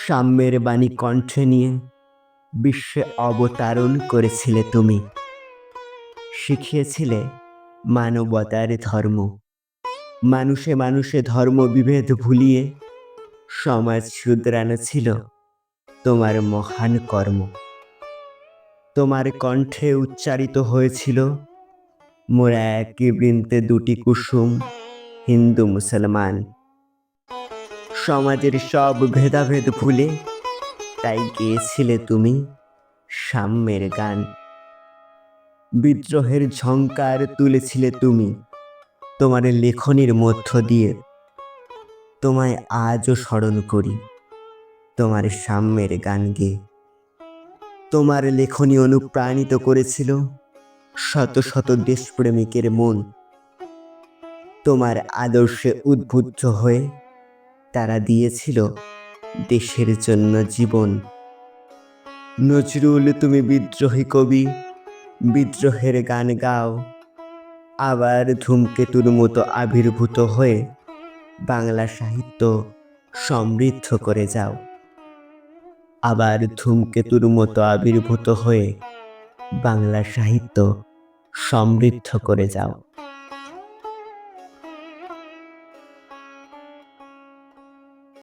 সাম্যের বাণী কণ্ঠে নিয়ে বিশ্বে অবতারণ করেছিলে তুমি। শিখিয়েছিলে মানবতার ধর্ম। মানুষে মানুষে ধর্ম বিভেদ ভুলিয়ে সমাজ শুধরানো ছিল তোমার মহান কর্ম। তোমার কণ্ঠে উচ্চারিত হয়েছিল, মোরা একই বৃন্তে দুটি কুসুম, হিন্দু মুসলমান। সমাজের সব ভেদাভেদ ভুলে তাই গেয়েছিলে তুমি সাম্যের গান। বিদ্রোহের ঝংকার তুলেছিলে তুমি তোমার লেখনীর মধ্য দিয়ে। তোমায় আজও স্মরণ করি তোমার সাম্যের গান গেয়ে। তোমার লেখনী অনুপ্রাণিত করেছিল শত শত দেশপ্রেমিকের মন। তোমার আদর্শে উদ্বুদ্ধ হয়ে তারা দিয়েছিল দেশের জন্য জীবন। নজরুল, তুমি বিদ্রোহী কবি, বিদ্রোহের গান গাও। আবার ধূমকেতুর মতো আবির্ভূত হয়ে বাংলা সাহিত্য সমৃদ্ধ করে যাও। আবার ধূমকেতুর মতো আবির্ভূত হয়ে বাংলা সাহিত্য সমৃদ্ধ করে যাও।